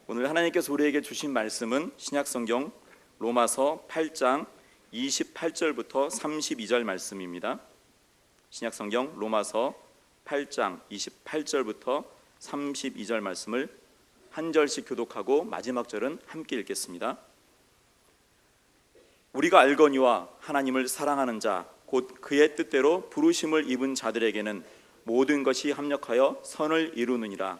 오늘 하나님께서 우리에게 주신 말씀은 신약성경 로마서 8장 28절부터 32절 말씀입니다. 신약성경 로마서 8장 28절부터 32절 말씀을 한 절씩 교독하고 마지막 절은 함께 읽겠습니다. 우리가 알거니와 하나님을 사랑하는 자 곧 그의 뜻대로 부르심을 입은 자들에게는 모든 것이 합력하여 선을 이루느니라.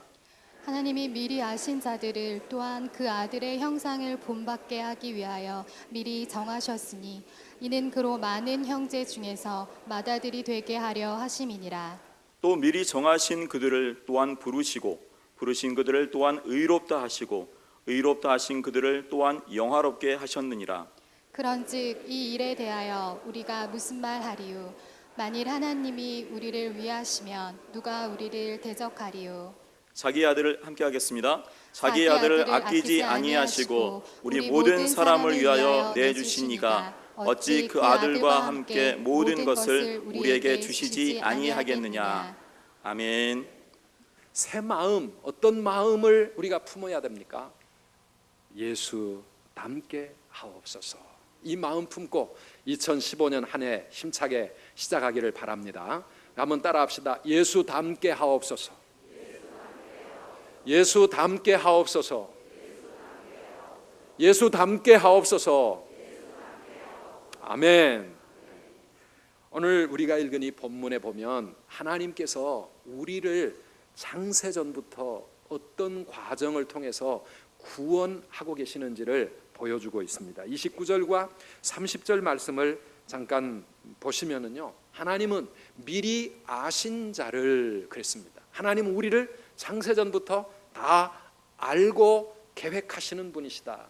하나님이 미리 아신 자들을 또한 그 아들의 형상을 본받게 하기 위하여 미리 정하셨으니 이는 그로 많은 형제 중에서 맏아들이 되게 하려 하심이니라. 또 미리 정하신 그들을 또한 부르시고 부르신 그들을 또한 의롭다 하시고 의롭다 하신 그들을 또한 영화롭게 하셨느니라. 그런즉 이 일에 대하여 우리가 무슨 말 하리요? 만일 하나님이 우리를 위하시면 누가 우리를 대적하리요? 자기 아들을 함께 하겠습니다. 자기 아들을 아끼지 아니하시고 우리 모든 사람을 위하여 내주신 이가 어찌 그 아들과 함께 모든 것을 우리에게 주시지 아니하겠느냐. 아멘. 새 마음, 어떤 마음을 우리가 품어야 됩니까? 예수 닮게 하옵소서. 이 마음 품고 2015년 한 해 힘차게 시작하기를 바랍니다. 한번 따라합시다. 예수 닮게 하옵소서. 예수 닮게 하옵소서. 예수 닮게 하옵소서. 아멘. 오늘 우리가 읽은 이 본문에 보면 하나님께서 우리를 창세전부터 어떤 과정을 통해서 구원하고 계시는지를 보여주고 있습니다. 29절과 30절 말씀을 잠깐 보시면은요, 하나님은 미리 아신 자를 그랬습니다. 하나님은 우리를 창세전부터 다 알고 계획하시는 분이시다.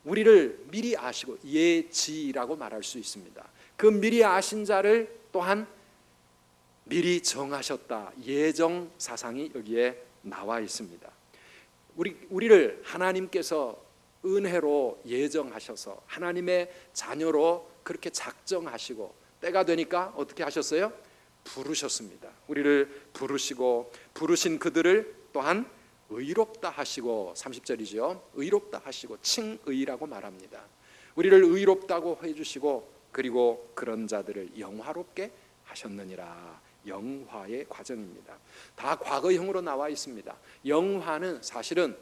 우리를 미리 아시고 예지라고 말할 수 있습니다. 그 미리 아신 자를 또한 미리 정하셨다. 예정 사상이 여기에 나와 있습니다. 우리를 하나님께서 은혜로 예정하셔서 하나님의 자녀로 그렇게 작정하시고 때가 되니까 어떻게 하셨어요? 부르셨습니다. 우리를 부르시고 부르신 그들을 또한 의롭다 하시고 30절이죠. 의롭다 하시고 칭의라고 말합니다. 우리를 의롭다고 해주시고 그리고 그런 자들을 영화롭게 하셨느니라. 영화의 과정입니다. 다 과거형으로 나와 있습니다. 영화는 사실은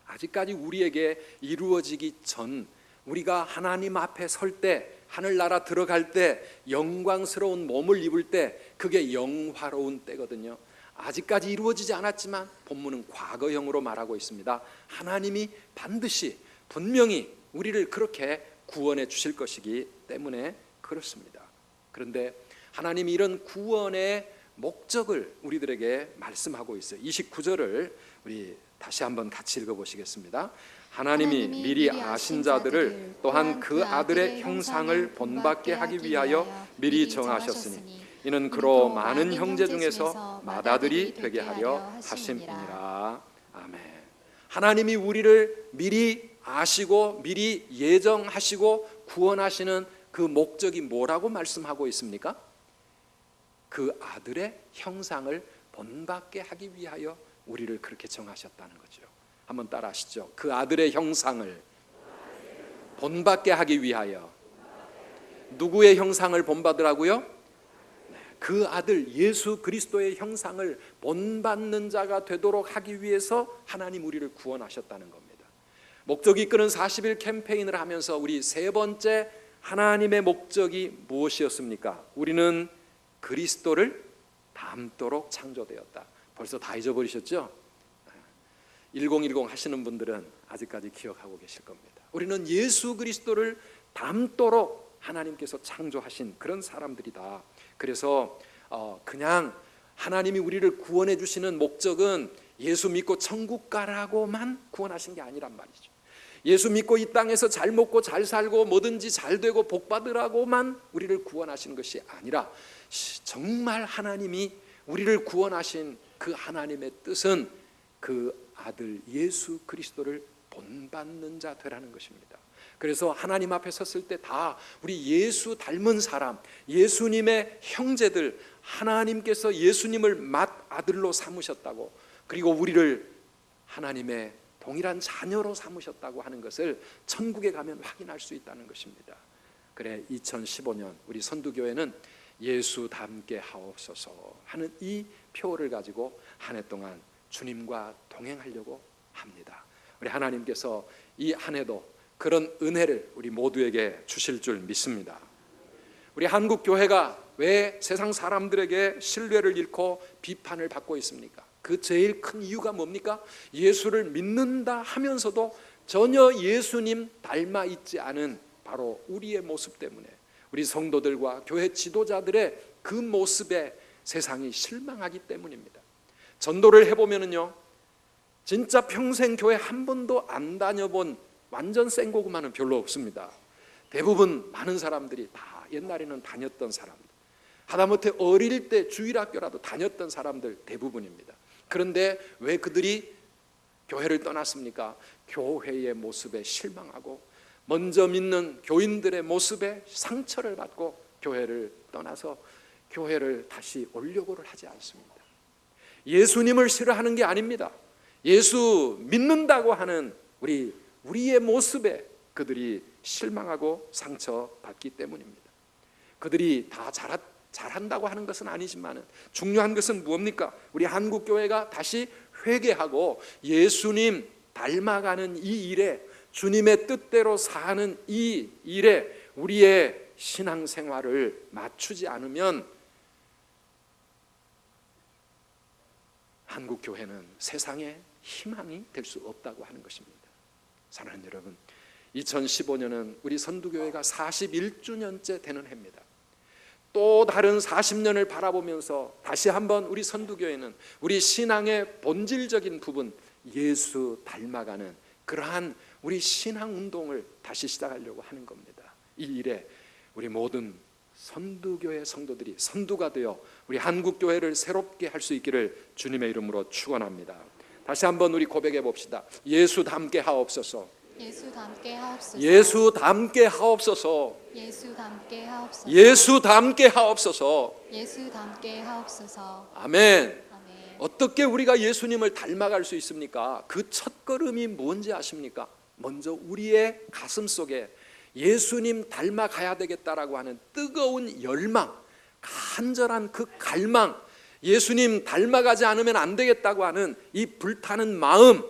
아직까지 우리에게 이루어지기 전, 우리가 하나님 앞에 설 때, 하늘나라 들어갈 때, 영광스러운 몸을 입을 때, 그게 영화로운 때거든요. 아직까지 이루어지지 않았지만 본문은 과거형으로 말하고 있습니다. 하나님이 반드시 분명히 우리를 그렇게 구원해 주실 것이기 때문에 그렇습니다. 그런데 하나님이 이런 구원의 목적을 우리들에게 말씀하고 있어요. 29절을 우리 다시 한번 같이 읽어보시겠습니다. 하나님이 미리 아신 자들을 또한 그 아들의 형상을 본받게 하기 위하여 미리 정하셨으니 이는 그로 많은 형제 중에서 맏아들이 되게 하려 하심이니라. 아멘. 하나님이 우리를 미리 아시고 미리 예정하시고 구원하시는 그 목적이 뭐라고 말씀하고 있습니까? 그 아들의 형상을 본받게 하기 위하여 우리를 그렇게 정하셨다는 거죠. 한번 따라 하시죠. 그 아들의 형상을 본받게 하기 위하여. 누구의 형상을 본받으라고요? 그 아들 예수 그리스도의 형상을 본받는 자가 되도록 하기 위해서 하나님 우리를 구원하셨다는 겁니다. 목적이 이끄는 40일 캠페인을 하면서 우리 세 번째 하나님의 목적이 무엇이었습니까? 우리는 그리스도를 닮도록 창조되었다. 벌써 다 잊어버리셨죠? 1010 하시는 분들은 아직까지 기억하고 계실 겁니다. 우리는 예수 그리스도를 닮도록 하나님께서 창조하신 그런 사람들이다. 그래서 그냥 하나님이 우리를 구원해 주시는 목적은 예수 믿고 천국 가라고만 구원하신 게 아니란 말이죠. 예수 믿고 이 땅에서 잘 먹고 잘 살고 뭐든지 잘 되고 복 받으라고만 우리를 구원하시는 것이 아니라 정말 하나님이 우리를 구원하신 그 하나님의 뜻은 그 아들 예수 그리스도를 본받는 자 되라는 것입니다. 그래서 하나님 앞에 섰을 때 다 우리 예수 닮은 사람, 예수님의 형제들, 하나님께서 예수님을 맏아들로 삼으셨다고, 그리고 우리를 하나님의 동일한 자녀로 삼으셨다고 하는 것을 천국에 가면 확인할 수 있다는 것입니다. 그래 2015년 우리 선두교회는 예수 닮게 하옵소서 하는 이 표를 가지고 한 해 동안 주님과 동행하려고 합니다. 우리 하나님께서 이 한 해도 그런 은혜를 우리 모두에게 주실 줄 믿습니다. 우리 한국 교회가 왜 세상 사람들에게 신뢰를 잃고 비판을 받고 있습니까? 그 제일 큰 이유가 뭡니까? 예수를 믿는다 하면서도 전혀 예수님 닮아 있지 않은 바로 우리의 모습 때문에 우리 성도들과 교회 지도자들의 그 모습에 세상이 실망하기 때문입니다. 전도를 해보면요, 진짜 평생 교회 한 번도 안 다녀본 완전 생고구마는 별로 없습니다. 대부분 많은 사람들이 다 옛날에는 다녔던 사람들, 하다못해 어릴 때 주일학교라도 다녔던 사람들 대부분입니다. 그런데 왜 그들이 교회를 떠났습니까? 교회의 모습에 실망하고 먼저 믿는 교인들의 모습에 상처를 받고 교회를 떠나서 교회를 다시 오려고를 하지 않습니다. 예수님을 싫어하는 게 아닙니다. 예수 믿는다고 하는 우리의 모습에 그들이 실망하고 상처받기 때문입니다. 그들이 다 잘한다고 하는 것은 아니지만 중요한 것은 무엇입니까? 우리 한국교회가 다시 회개하고 예수님 닮아가는 이 일에, 주님의 뜻대로 사는 이 일에 우리의 신앙생활을 맞추지 않으면 한국교회는 세상의 희망이 될 수 없다고 하는 것입니다. 사랑하는 여러분, 2015년은 우리 선두교회가 41주년째 되는 해입니다. 또 다른 40년을 바라보면서 다시 한번 우리 선두교회는 우리 신앙의 본질적인 부분, 예수 닮아가는 그러한 우리 신앙운동을 다시 시작하려고 하는 겁니다. 이 일에 우리 모든 선두교회 성도들이 선두가 되어 우리 한국교회를 새롭게 할 수 있기를 주님의 이름으로 축원합니다. 다시 한번 우리 고백해 봅시다. 예수 닮게 하옵소서. 예수 닮게 하옵소서. 예수 닮게 하옵소서. 예수 닮게 하옵소서. 예수 닮게 하옵소서. 예수 닮게 하옵소서. 아멘. 아멘. 어떻게 우리가 예수님을 닮아갈 수 있습니까? 그 첫걸음이 뭔지 아십니까? 먼저 우리의 가슴 속에 예수님 닮아가야 되겠다라고 하는 뜨거운 열망, 간절한 그 갈망, 예수님 닮아가지 않으면 안 되겠다고 하는 이 불타는 마음,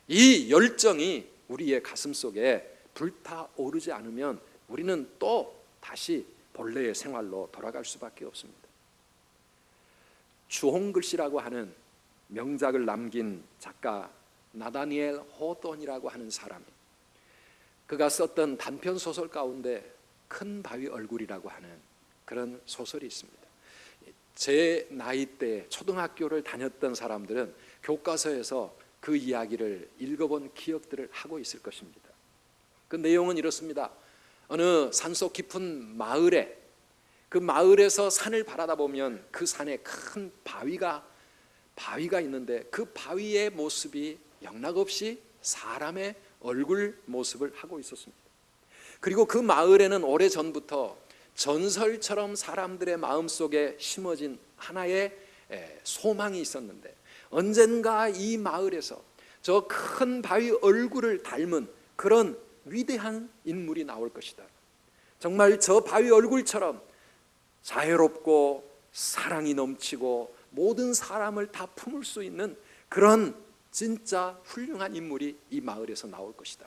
이 열정이 우리의 가슴 속에 불타오르지 않으면 우리는 또 다시 본래의 생활로 돌아갈 수밖에 없습니다. 주홍글씨라고 하는 명작을 남긴 작가 나다니엘 호돈이라고 하는 사람이 그가 썼던 단편 소설 가운데 큰 바위 얼굴이라고 하는 그런 소설이 있습니다. 제 나이 때 초등학교를 다녔던 사람들은 교과서에서 그 이야기를 읽어본 기억들을 하고 있을 것입니다. 그 내용은 이렇습니다. 어느 산속 깊은 마을에, 그 마을에서 산을 바라다 보면 그 산에 큰 바위가 있는데 그 바위의 모습이 영락없이 사람의 얼굴 모습을 하고 있었습니다. 그리고 그 마을에는 오래전부터 전설처럼 사람들의 마음속에 심어진 하나의 소망이 있었는데 언젠가 이 마을에서 저 큰 바위 얼굴을 닮은 그런 위대한 인물이 나올 것이다. 정말 저 바위 얼굴처럼 자유롭고 사랑이 넘치고 모든 사람을 다 품을 수 있는 그런 진짜 훌륭한 인물이 이 마을에서 나올 것이다.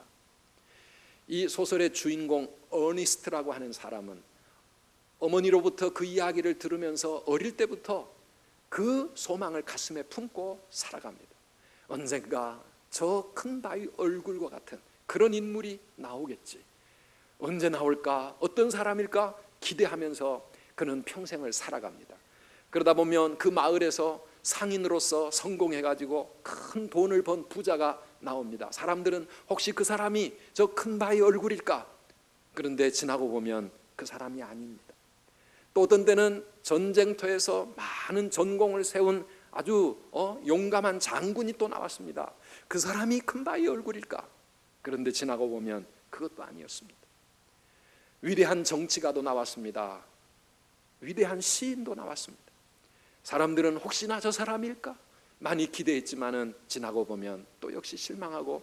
이 소설의 주인공 어니스트라고 하는 사람은 어머니로부터 그 이야기를 들으면서 어릴 때부터 그 소망을 가슴에 품고 살아갑니다. 언젠가 저 큰 바위 얼굴과 같은 그런 인물이 나오겠지. 언제 나올까? 어떤 사람일까? 기대하면서 그는 평생을 살아갑니다. 그러다 보면 그 마을에서 상인으로서 성공해가지고 큰 돈을 번 부자가 나옵니다. 사람들은 혹시 그 사람이 저 큰 바위 얼굴일까? 그런데 지나고 보면 그 사람이 아닙니다. 또 어떤 때는 전쟁터에서 많은 전공을 세운 아주 용감한 장군이 또 나왔습니다. 그 사람이 큰 바위 얼굴일까? 그런데 지나고 보면 그것도 아니었습니다. 위대한 정치가도 나왔습니다. 위대한 시인도 나왔습니다. 사람들은 혹시나 저 사람일까? 많이 기대했지만은 지나고 보면 또 역시 실망하고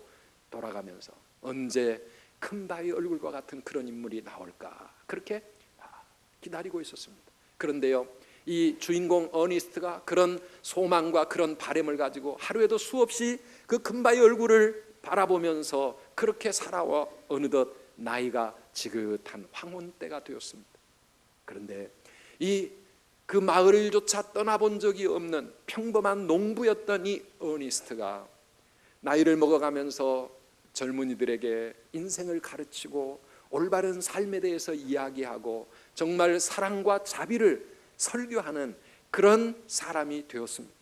돌아가면서 언제 큰 바위 얼굴과 같은 그런 인물이 나올까 그렇게 기다리고 있었습니다. 그런데요, 이 주인공 어니스트가 그런 소망과 그런 바람을 가지고 하루에도 수없이 그 큰 바위 얼굴을 바라보면서 그렇게 살아와 어느덧 나이가 지긋한 황혼 때가 되었습니다. 그런데 그 마을조차 떠나본 적이 없는 평범한 농부였던 이 어니스트가 나이를 먹어가면서 젊은이들에게 인생을 가르치고 올바른 삶에 대해서 이야기하고 정말 사랑과 자비를 설교하는 그런 사람이 되었습니다.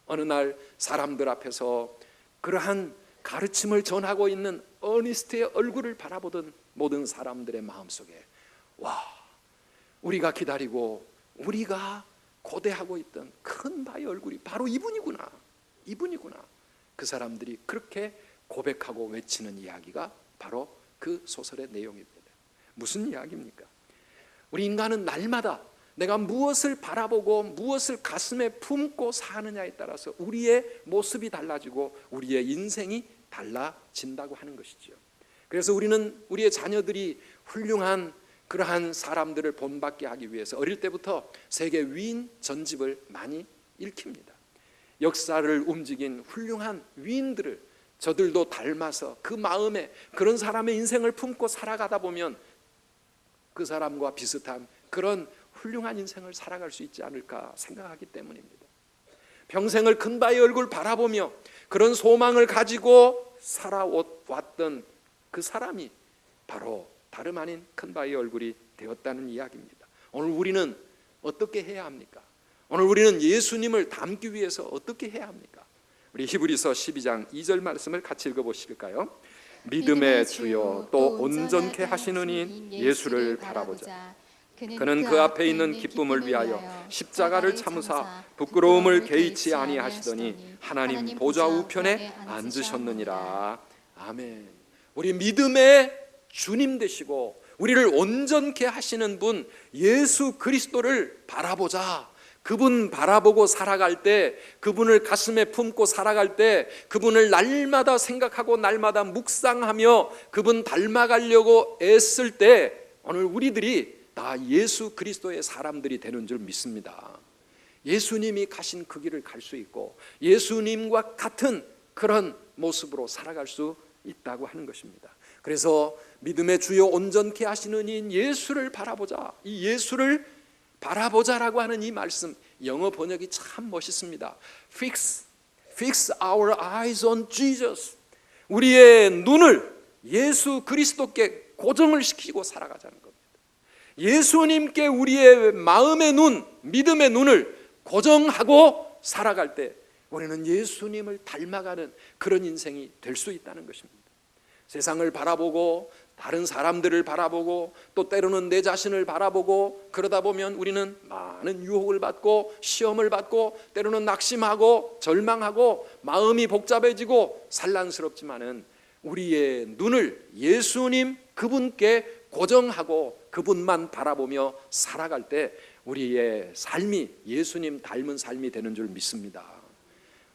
어느 날 사람들 앞에서 그러한 가르침을 전하고 있는 어니스트의 얼굴을 바라보던 모든 사람들의 마음속에 와, 우리가 기다리고 우리가 고대하고 있던 큰 바위 얼굴이 바로 이분이구나, 이분이구나. 그 사람들이 그렇게 고백하고 외치는 이야기가 바로 그 소설의 내용입니다. 무슨 이야기입니까? 우리 인간은 날마다 내가 무엇을 바라보고 무엇을 가슴에 품고 사느냐에 따라서 우리의 모습이 달라지고 우리의 인생이 달라진다고 하는 것이죠. 그래서 우리는 우리의 자녀들이 훌륭한 그러한 사람들을 본받게 하기 위해서 어릴 때부터 세계 위인 전집을 많이 읽힙니다. 역사를 움직인 훌륭한 위인들을 저들도 닮아서 그 마음에 그런 사람의 인생을 품고 살아가다 보면 그 사람과 비슷한 그런 훌륭한 인생을 살아갈 수 있지 않을까 생각하기 때문입니다. 평생을 큰 바위 얼굴 바라보며 그런 소망을 가지고 살아왔던 그 사람이 바로 다름 아닌 큰 바위 얼굴이 되었다는 이야기입니다. 오늘 우리는 어떻게 해야 합니까? 오늘 우리는 예수님을 닮기 위해서 어떻게 해야 합니까? 우리 히브리서 12장 2절 말씀을 같이 읽어보실까요? 믿음의 주요 또 온전케 하시는 인 예수를 바라보자. 그는 그 앞에 있는 기쁨을 위하여 십자가를 참으사 부끄러움을 개의치 아니하시더니 하나님 보좌 우편에 앉으셨느니라. 아멘. 우리 믿음의 주님 되시고 우리를 온전케 하시는 분 예수 그리스도를 바라보자. 그분 바라보고 살아갈 때, 그분을 가슴에 품고 살아갈 때, 그분을 날마다 생각하고 날마다 묵상하며 그분 닮아가려고 애쓸 때 오늘 우리들이 다 예수 그리스도의 사람들이 되는 줄 믿습니다. 예수님이 가신 그 길을 갈 수 있고 예수님과 같은 그런 모습으로 살아갈 수 있다고 하는 것입니다. 그래서 믿음의 주요 온전케 하시는 인 예수를 바라보자. 이 예수를 바라보자라고 하는 이 말씀 영어 번역이 참 멋있습니다. Fix our eyes on Jesus. 우리의 눈을 예수 그리스도께 고정을 시키고 살아가자는 겁니다. 예수님께 우리의 마음의 눈, 믿음의 눈을 고정하고 살아갈 때 우리는 예수님을 닮아가는 그런 인생이 될 수 있다는 것입니다. 세상을 바라보고 다른 사람들을 바라보고 또 때로는 내 자신을 바라보고 그러다 보면 우리는 많은 유혹을 받고 시험을 받고 때로는 낙심하고 절망하고 마음이 복잡해지고 산란스럽지만은 우리의 눈을 예수님 그분께 고정하고 그분만 바라보며 살아갈 때 우리의 삶이 예수님 닮은 삶이 되는 줄 믿습니다.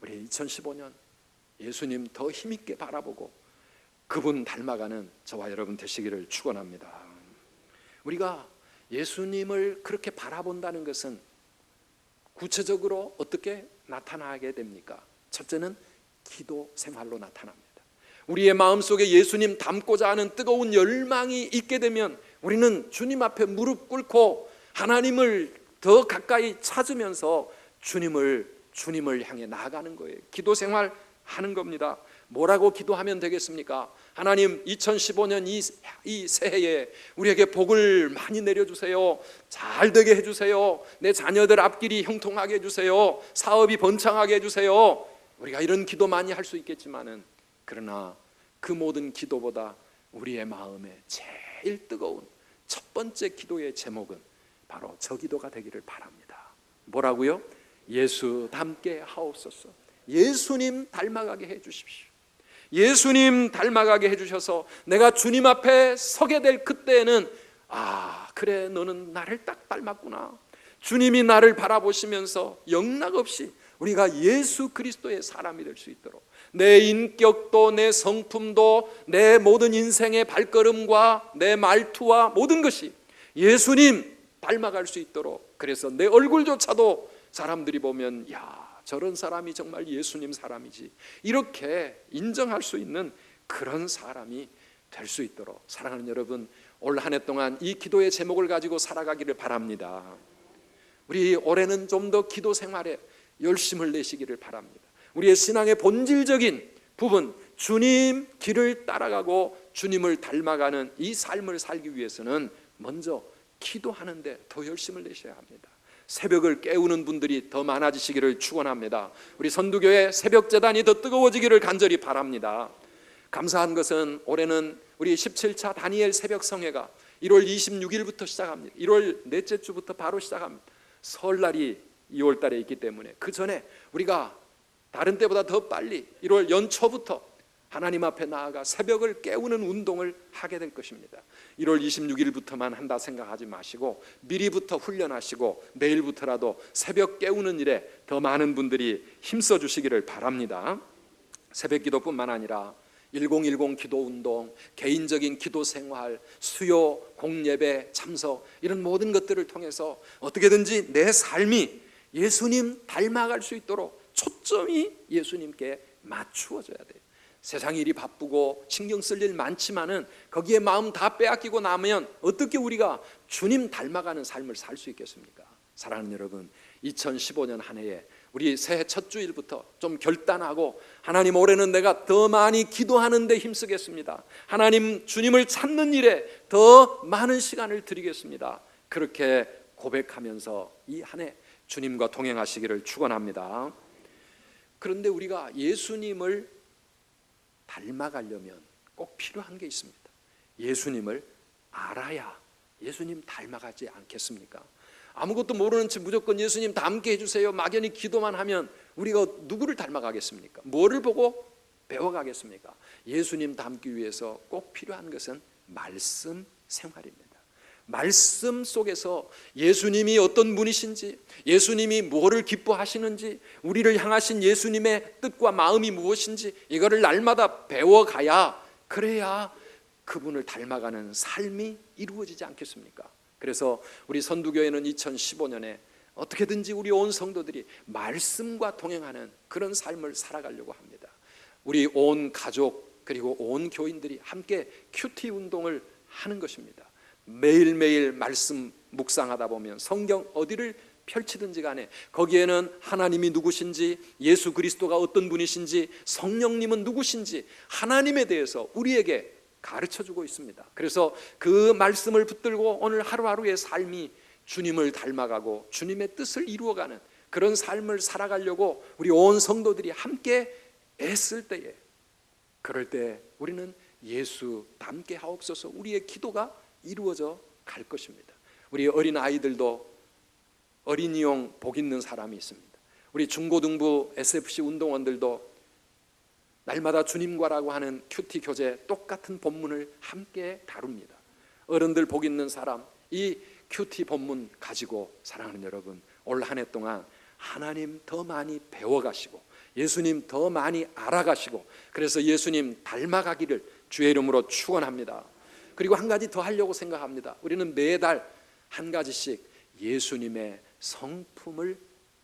우리 2015년 예수님 더 힘있게 바라보고 그분 닮아가는 저와 여러분 되시기를 축원합니다. 우리가 예수님을 그렇게 바라본다는 것은 구체적으로 어떻게 나타나게 됩니까? 첫째는 기도 생활로 나타납니다. 우리의 마음속에 예수님 닮고자 하는 뜨거운 열망이 있게 되면 우리는 주님 앞에 무릎 꿇고 하나님을 더 가까이 찾으면서 주님을 향해 나아가는 거예요. 기도 생활 하는 겁니다. 뭐라고 기도하면 되겠습니까? 하나님 2015년 이 새해에 우리에게 복을 많이 내려주세요. 잘 되게 해주세요. 내 자녀들 앞길이 형통하게 해주세요. 사업이 번창하게 해주세요. 우리가 이런 기도 많이 할 수 있겠지만은 그러나 그 모든 기도보다 우리의 마음에 제일 뜨거운 첫 번째 기도의 제목은 바로 저 기도가 되기를 바랍니다. 뭐라고요? 예수 닮게 하옵소서. 예수님 닮아가게 해주십시오. 예수님 닮아가게 해주셔서 내가 주님 앞에 서게 될 그때에는 그래 너는 나를 딱 닮았구나. 주님이 나를 바라보시면서 영락없이 우리가 예수 그리스도의 사람이 될 수 있도록 내 인격도 내 성품도 내 모든 인생의 발걸음과 내 말투와 모든 것이 예수님 닮아갈 수 있도록, 그래서 내 얼굴조차도 사람들이 보면 야, 저런 사람이 정말 예수님 사람이지, 이렇게 인정할 수 있는 그런 사람이 될 수 있도록 사랑하는 여러분, 올 한 해 동안 이 기도의 제목을 가지고 살아가기를 바랍니다. 우리 올해는 좀 더 기도 생활에 열심을 내시기를 바랍니다. 우리의 신앙의 본질적인 부분, 주님 길을 따라가고 주님을 닮아가는 이 삶을 살기 위해서는 먼저 기도하는데 더 열심을 내셔야 합니다. 새벽을 깨우는 분들이 더 많아지시기를 축원합니다. 우리 선두교회 새벽 제단이 더 뜨거워지기를 간절히 바랍니다. 감사한 것은 올해는 우리 17차 다니엘 새벽 성회가 1월 26일부터 시작합니다. 1월 넷째 주부터 바로 시작합니다. 설날이 2월 달에 있기 때문에 그 전에 우리가 다른 때보다 더 빨리 1월 연초부터 하나님 앞에 나아가 새벽을 깨우는 운동을 하게 될 것입니다. 1월 26일부터만 한다 생각하지 마시고 미리부터 훈련하시고 내일부터라도 새벽 깨우는 일에 더 많은 분들이 힘써 주시기를 바랍니다. 새벽 기도뿐만 아니라 1010 기도운동, 개인적인 기도생활, 수요, 공예배, 참석, 이런 모든 것들을 통해서 어떻게든지 내 삶이 예수님 닮아갈 수 있도록 초점이 예수님께 맞추어져야 돼요. 세상 일이 바쁘고 신경 쓸 일 많지만은 거기에 마음 다 빼앗기고 나면 어떻게 우리가 주님 닮아가는 삶을 살 수 있겠습니까? 사랑하는 여러분, 2015년 한 해에 우리 새해 첫 주일부터 좀 결단하고, 하나님 올해는 내가 더 많이 기도하는 데 힘쓰겠습니다. 하나님 주님을 찾는 일에 더 많은 시간을 드리겠습니다. 그렇게 고백하면서 이 한 해 주님과 동행하시기를 축원합니다. 그런데 우리가 예수님을 닮아가려면 꼭 필요한 게 있습니다. 예수님을 알아야 예수님 닮아가지 않겠습니까? 아무것도 모르는 채 무조건 예수님 닮게 해주세요 막연히 기도만 하면 우리가 누구를 닮아가겠습니까? 뭐를 보고 배워가겠습니까? 예수님 닮기 위해서 꼭 필요한 것은 말씀 생활입니다. 말씀 속에서 예수님이 어떤 분이신지, 예수님이 무엇을 기뻐하시는지, 우리를 향하신 예수님의 뜻과 마음이 무엇인지 이거를 날마다 배워가야, 그래야 그분을 닮아가는 삶이 이루어지지 않겠습니까? 그래서 우리 선두교회는 2015년에 어떻게든지 우리 온 성도들이 말씀과 동행하는 그런 삶을 살아가려고 합니다. 우리 온 가족 그리고 온 교인들이 함께 큐티 운동을 하는 것입니다. 매일매일 말씀 묵상하다 보면 성경 어디를 펼치든지 간에 거기에는 하나님이 누구신지, 예수 그리스도가 어떤 분이신지, 성령님은 누구신지 하나님에 대해서 우리에게 가르쳐주고 있습니다. 그래서 그 말씀을 붙들고 오늘 하루하루의 삶이 주님을 닮아가고 주님의 뜻을 이루어가는 그런 삶을 살아가려고 우리 온 성도들이 함께 애쓸 때에, 그럴 때 우리는 예수 닮게 하옵소서 우리의 기도가 이루어져 갈 것입니다. 우리 어린 아이들도 어린이용 복 있는 사람이 있습니다. 우리 중고등부 SFC 운동원들도 날마다 주님과라고 하는 큐티 교재 똑같은 본문을 함께 다룹니다. 어른들 복 있는 사람, 이 큐티 본문 가지고 사랑하는 여러분, 올 한 해 동안 하나님 더 많이 배워가시고 예수님 더 많이 알아가시고, 그래서 예수님 닮아가기를 주의 이름으로 축원합니다. 그리고 한 가지 더 하려고 생각합니다. 우리는 매달 한 가지씩 예수님의 성품을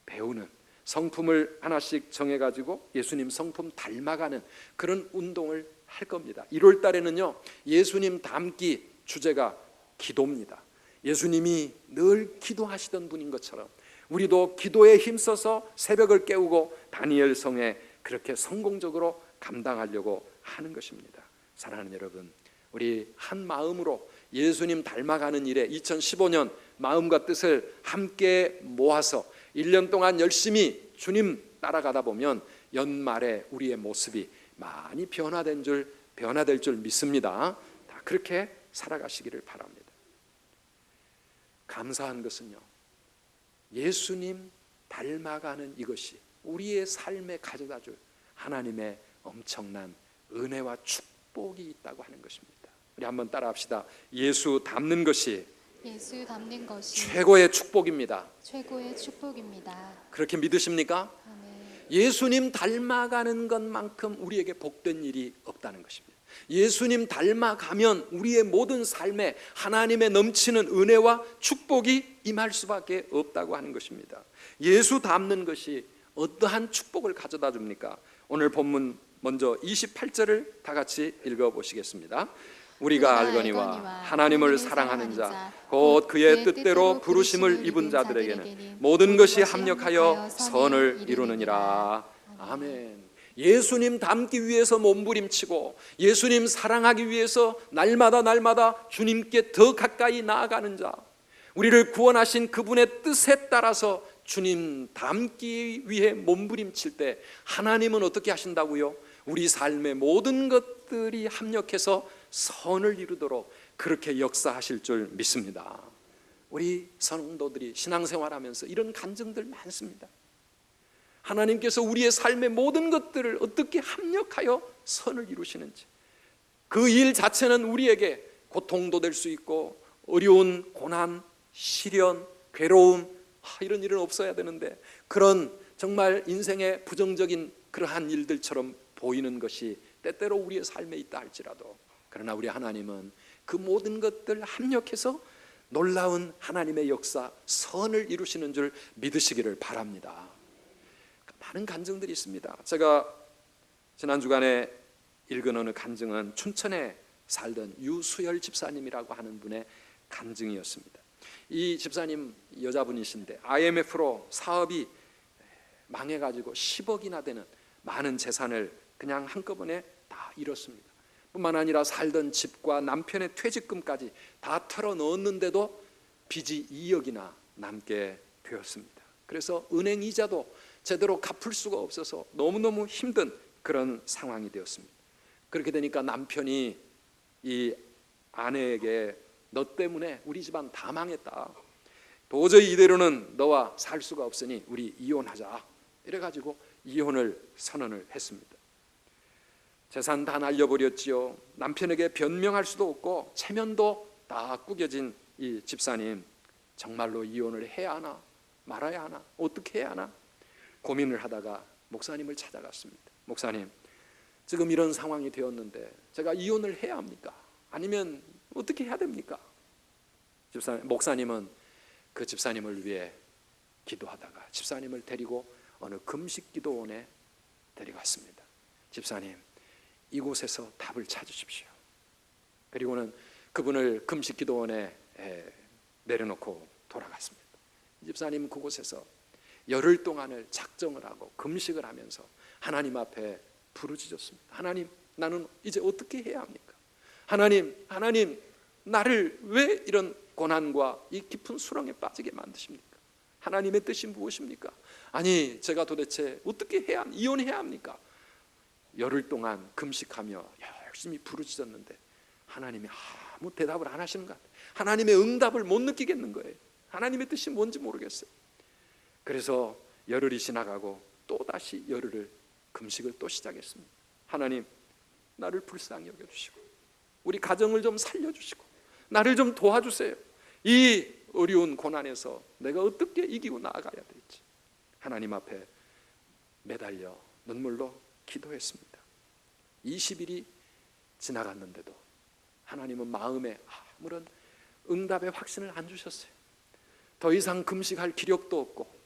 배우는, 성품을 하나씩 정해가지고 예수님 성품 닮아가는 그런 운동을 할 겁니다. 1월 달에는요, 예수님 닮기 주제가 기도입니다. 예수님이 늘 기도하시던 분인 것처럼 우리도 기도에 힘써서 새벽을 깨우고 다니엘 성에 그렇게 성공적으로 감당하려고 하는 것입니다. 사랑하는 여러분, 우리 한 마음으로 예수님 닮아가는 일에 2015년 마음과 뜻을 함께 모아서 1년 동안 열심히 주님 따라가다 보면 연말에 우리의 모습이 많이 변화될 줄 믿습니다. 다 그렇게 살아가시기를 바랍니다. 감사한 것은요, 예수님 닮아가는 이것이 우리의 삶에 가져다줄 하나님의 엄청난 은혜와 축복이 있다고 하는 것입니다. 우리 한번 따라합시다. 예수 닮는 것이 최고의 축복입니다. 최고의 축복입니다. 최고의 축복입니다. 그렇게 믿으십니까? 아멘. 예수님 닮아가는 것만큼 우리에게 복된 일이 없다는 것입니다. 예수님 닮아가면 우리의 모든 삶에 하나님의 넘치는 은혜와 축복이 임할 수밖에 없다고 하는 것입니다. 예수 닮는 것이 어떠한 축복을 가져다 줍니까? 오늘 본문 먼저 28절을 다 같이 읽어보시겠습니다. 우리가 알거니와 하나님을 사랑하는 자 곧 그의 뜻대로 부르심을 입은 자들에게는 모든 것이 합력하여 선을 이루느니라. 아멘. 예수님 닮기 위해서 몸부림치고 예수님 사랑하기 위해서 날마다 주님께 더 가까이 나아가는 자, 우리를 구원하신 그분의 뜻에 따라서 주님 닮기 위해 몸부림칠 때 하나님은 어떻게 하신다고요? 우리 삶의 모든 것들이 합력해서 선을 이루도록 그렇게 역사하실 줄 믿습니다. 우리 성도들이 신앙생활하면서 이런 간증들 많습니다. 하나님께서 우리의 삶의 모든 것들을 어떻게 합력하여 선을 이루시는지, 그 일 자체는 우리에게 고통도 될 수 있고 어려운 고난, 시련, 괴로움, 이런 일은 없어야 되는데 그런 정말 인생의 부정적인 그러한 일들처럼 보이는 것이 때때로 우리의 삶에 있다 할지라도, 그러나 우리 하나님은 그 모든 것들 합력해서 놀라운 하나님의 역사, 선을 이루시는 줄 믿으시기를 바랍니다. 많은 간증들이 있습니다. 제가 지난 주간에 읽은 어느 간증은 춘천에 살던 유수열 집사님이라고 하는 분의 간증이었습니다. 이 집사님 여자분이신데 IMF로 사업이 망해가지고 10억이나 되는 많은 재산을 그냥 한꺼번에 다 잃었습니다. 뿐만 아니라 살던 집과 남편의 퇴직금까지 다 털어 넣었는데도 빚이 2억이나 남게 되었습니다. 그래서 은행 이자도 제대로 갚을 수가 없어서 너무너무 힘든 그런 상황이 되었습니다. 그렇게 되니까 남편이 이 아내에게 너 때문에 우리 집안 다 망했다. 도저히 이대로는 너와 살 수가 없으니 우리 이혼하자. 이래가지고 이혼을 선언을 했습니다. 재산 다 날려버렸지요. 남편에게 변명할 수도 없고 체면도 다 구겨진 이 집사님, 정말로 이혼을 해야 하나 말아야 하나 어떻게 해야 하나 고민을 하다가 목사님을 찾아갔습니다. 목사님, 지금 이런 상황이 되었는데 제가 이혼을 해야 합니까? 아니면 어떻게 해야 됩니까? 목사님은 그 집사님을 위해 기도하다가 집사님을 데리고 어느 금식기도원에 데려갔습니다. 집사님, 이곳에서 답을 찾으십시오. 그리고는 그분을 금식기도원에 내려놓고 돌아갔습니다. 집사님 그곳에서 열흘 동안을 작정을 하고 금식을 하면서 하나님 앞에 부르짖었습니다. 하나님, 나는 이제 어떻게 해야 합니까? 하나님, 나를 왜 이런 고난과 이 깊은 수렁에 빠지게 만드십니까? 하나님의 뜻이 무엇입니까? 아니, 제가 도대체 어떻게 해야, 이혼해야 합니까? 열흘 동안 금식하며 열심히 부르짖었는데 하나님이 아무 대답을 안 하시는 것 같아요. 하나님의 응답을 못 느끼겠는 거예요. 하나님의 뜻이 뭔지 모르겠어요. 그래서 열흘이 지나가고 또다시 열흘을 금식을 또 시작했습니다. 하나님, 나를 불쌍히 여겨주시고 우리 가정을 좀 살려주시고 나를 좀 도와주세요. 이 어려운 고난에서 내가 어떻게 이기고 나아가야 될지 하나님 앞에 매달려 눈물로 기도했습니다. 20일이 지나갔는데도 하나님은 마음에 아무런 응답의 확신을 안 주셨어요. 더 이상 금식할 기력도 없고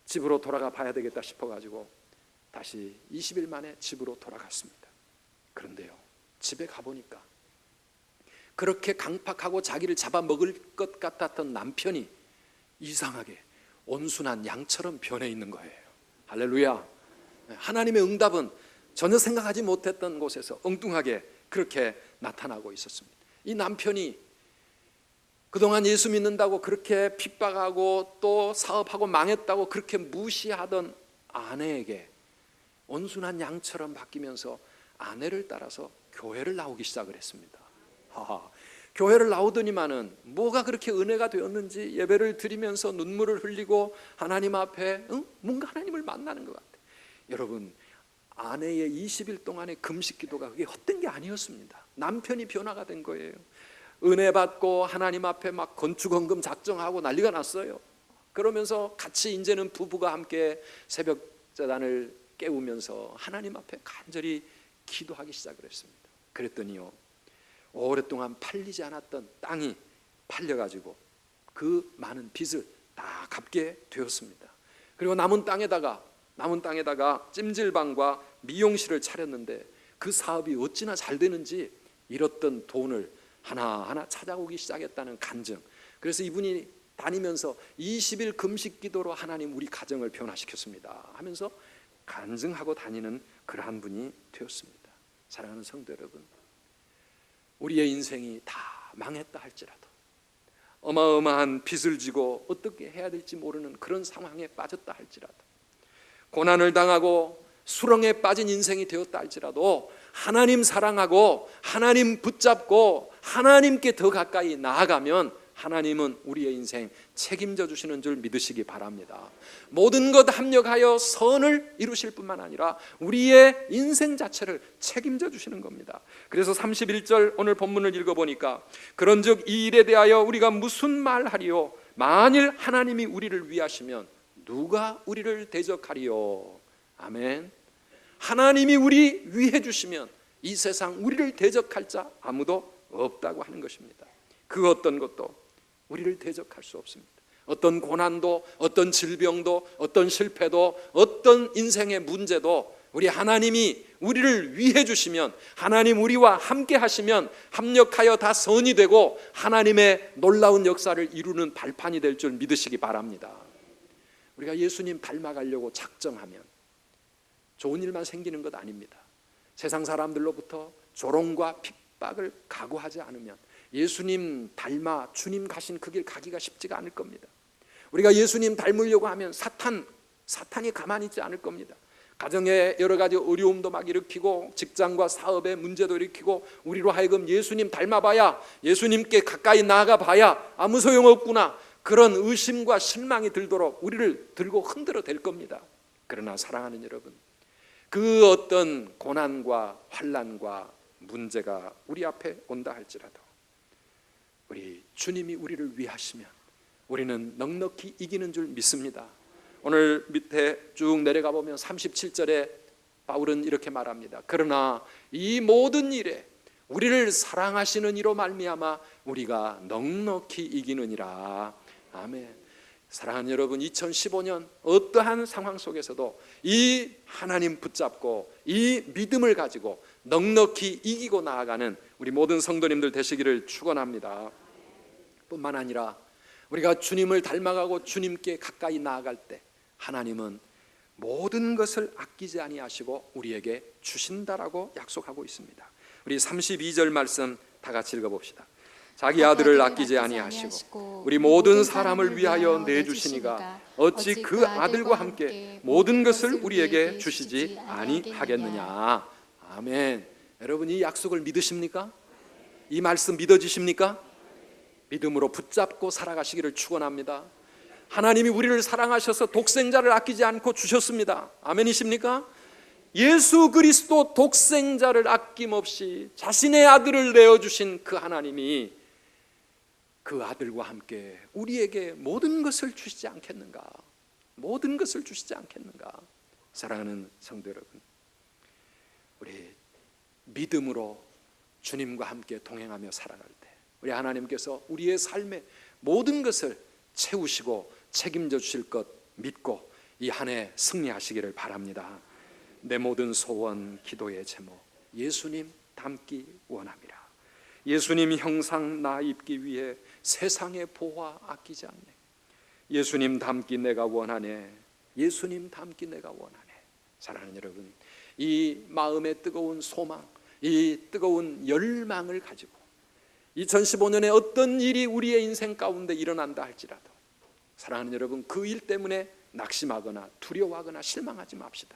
집으로 돌아가 봐야 되겠다 싶어가지고 다시 20일 만에 집으로 돌아갔습니다. 그런데요, 집에 가보니까 그렇게 강팍하고 자기를 잡아먹을 것 같았던 남편이 이상하게 온순한 양처럼 변해 있는 거예요. 할렐루야. 하나님의 응답은 전혀 생각하지 못했던 곳에서 엉뚱하게 그렇게 나타나고 있었습니다. 이 남편이 그동안 예수 믿는다고 그렇게 핍박하고 또 사업하고 망했다고 그렇게 무시하던 아내에게 온순한 양처럼 바뀌면서 아내를 따라서 교회를 나오기 시작을 했습니다. 교회를 나오더니만은 뭐가 그렇게 은혜가 되었는지 예배를 드리면서 눈물을 흘리고 하나님 앞에 뭔가 하나님을 만나는 것 같아요. 여러분, 아내의 20일 동안의 금식 기도가 그게 헛된 게 아니었습니다. 남편이 변화가 된 거예요. 은혜 받고 하나님 앞에 막 건축헌금 작정하고 난리가 났어요. 그러면서 같이 이제는 부부가 함께 새벽 재단을 깨우면서 하나님 앞에 간절히 기도하기 시작을 했습니다. 그랬더니요, 오랫동안 팔리지 않았던 땅이 팔려가지고 그 많은 빚을 다 갚게 되었습니다. 그리고 남은 땅에다가 찜질방과 미용실을 차렸는데 그 사업이 어찌나 잘 되는지 잃었던 돈을 하나하나 찾아오기 시작했다는 간증. 그래서 이분이 다니면서 20일 금식 기도로 하나님 우리 가정을 변화시켰습니다 하면서 간증하고 다니는 그러한 분이 되었습니다. 사랑하는 성도 여러분, 우리의 인생이 다 망했다 할지라도, 어마어마한 빚을 지고 어떻게 해야 될지 모르는 그런 상황에 빠졌다 할지라도, 고난을 당하고 수렁에 빠진 인생이 되었다 할지라도 하나님 사랑하고 하나님 붙잡고 하나님께 더 가까이 나아가면 하나님은 우리의 인생 책임져 주시는 줄 믿으시기 바랍니다. 모든 것 합력하여 선을 이루실 뿐만 아니라 우리의 인생 자체를 책임져 주시는 겁니다. 그래서 31절 오늘 본문을 읽어보니까 그런즉 이 일에 대하여 우리가 무슨 말하리요? 만일 하나님이 우리를 위하시면 누가 우리를 대적하리요? 아멘. 하나님이 우리 위해 주시면 이 세상 우리를 대적할 자 아무도 없다고 하는 것입니다. 그 어떤 것도 우리를 대적할 수 없습니다. 어떤 고난도, 어떤 질병도, 어떤 실패도, 어떤 인생의 문제도 우리 하나님이 우리를 위해 주시면, 하나님 우리와 함께 하시면 합력하여 다 선이 되고 하나님의 놀라운 역사를 이루는 발판이 될 줄 믿으시기 바랍니다. 우리가 예수님 닮아가려고 작정하면 좋은 일만 생기는 것 아닙니다. 세상 사람들로부터 조롱과 핍박을 각오하지 않으면 예수님 닮아 주님 가신 그 길 가기가 쉽지가 않을 겁니다. 우리가 예수님 닮으려고 하면 사탄이 가만히 있지 않을 겁니다. 가정에 여러 가지 어려움도 막 일으키고 직장과 사업에 문제도 일으키고 우리로 하여금 예수님 닮아봐야, 예수님께 가까이 나아가봐야 아무 소용없구나, 그런 의심과 실망이 들도록 우리를 들고 흔들어 댈 겁니다. 그러나 사랑하는 여러분, 그 어떤 고난과 환난과 문제가 우리 앞에 온다 할지라도 우리 주님이 우리를 위하시면 우리는 넉넉히 이기는 줄 믿습니다. 오늘 밑에 쭉 내려가 보면 37절에 바울은 이렇게 말합니다. 그러나 이 모든 일에 우리를 사랑하시는 이로 말미암아 우리가 넉넉히 이기느니라. 아멘. 사랑하는 여러분, 2015년 어떠한 상황 속에서도 이 하나님 붙잡고 이 믿음을 가지고 넉넉히 이기고 나아가는 우리 모든 성도님들 되시기를 축원합니다. 뿐만 아니라 우리가 주님을 닮아가고 주님께 가까이 나아갈 때 하나님은 모든 것을 아끼지 아니하시고 우리에게 주신다라고 약속하고 있습니다. 우리 32절 말씀 다 같이 읽어봅시다. 자기 아들을 아끼지 아니하시고 우리 모든 사람을 위하여 내주시니가 어찌 그 아들과 함께 모든 것을 우리에게 주시지 아니하겠느냐. 아멘. 여러분, 이 약속을 믿으십니까? 이 말씀 믿어지십니까? 믿음으로 붙잡고 살아가시기를 축원합니다. 하나님이 우리를 사랑하셔서 독생자를 아끼지 않고 주셨습니다. 아멘이십니까? 예수 그리스도 독생자를 아낌없이 자신의 아들을 내어주신 그 하나님이 그 아들과 함께 우리에게 모든 것을 주시지 않겠는가? 모든 것을 주시지 않겠는가? 사랑하는 성도 여러분, 우리 믿음으로 주님과 함께 동행하며 살아갈 때 우리 하나님께서 우리의 삶의 모든 것을 채우시고 책임져 주실 것 믿고 이 한 해 승리하시기를 바랍니다. 내 모든 소원 기도의 제목, 예수님 닮기 원함이라. 예수님 형상 나 입기 위해 세상의 보화 아끼지 않네. 예수님 닮기 내가 원하네. 예수님 닮기 내가 원하네. 사랑하는 여러분, 이 마음의 뜨거운 소망, 이 뜨거운 열망을 가지고 2015년에 어떤 일이 우리의 인생 가운데 일어난다 할지라도 사랑하는 여러분, 그 일 때문에 낙심하거나 두려워하거나 실망하지 맙시다.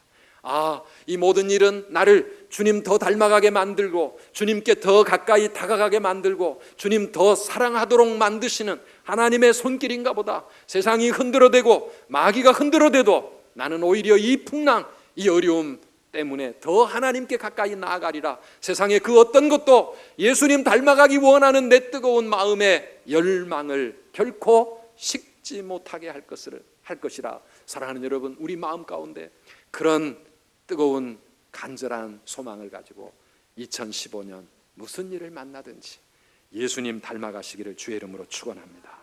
이 모든 일은 나를 주님 더 닮아가게 만들고 주님께 더 가까이 다가가게 만들고 주님 더 사랑하도록 만드시는 하나님의 손길인가 보다. 세상이 흔들어대고 마귀가 흔들어대도 나는 오히려 이 풍랑, 이 어려움 때문에 더 하나님께 가까이 나아가리라. 세상의 그 어떤 것도 예수님 닮아가기 원하는 내 뜨거운 마음의 열망을 결코 식지 못하게 할 것이라. 사랑하는 여러분, 우리 마음 가운데 그런 뜨거운 간절한 소망을 가지고 2015년 무슨 일을 만나든지 예수님 닮아가시기를 주의 이름으로 축원합니다.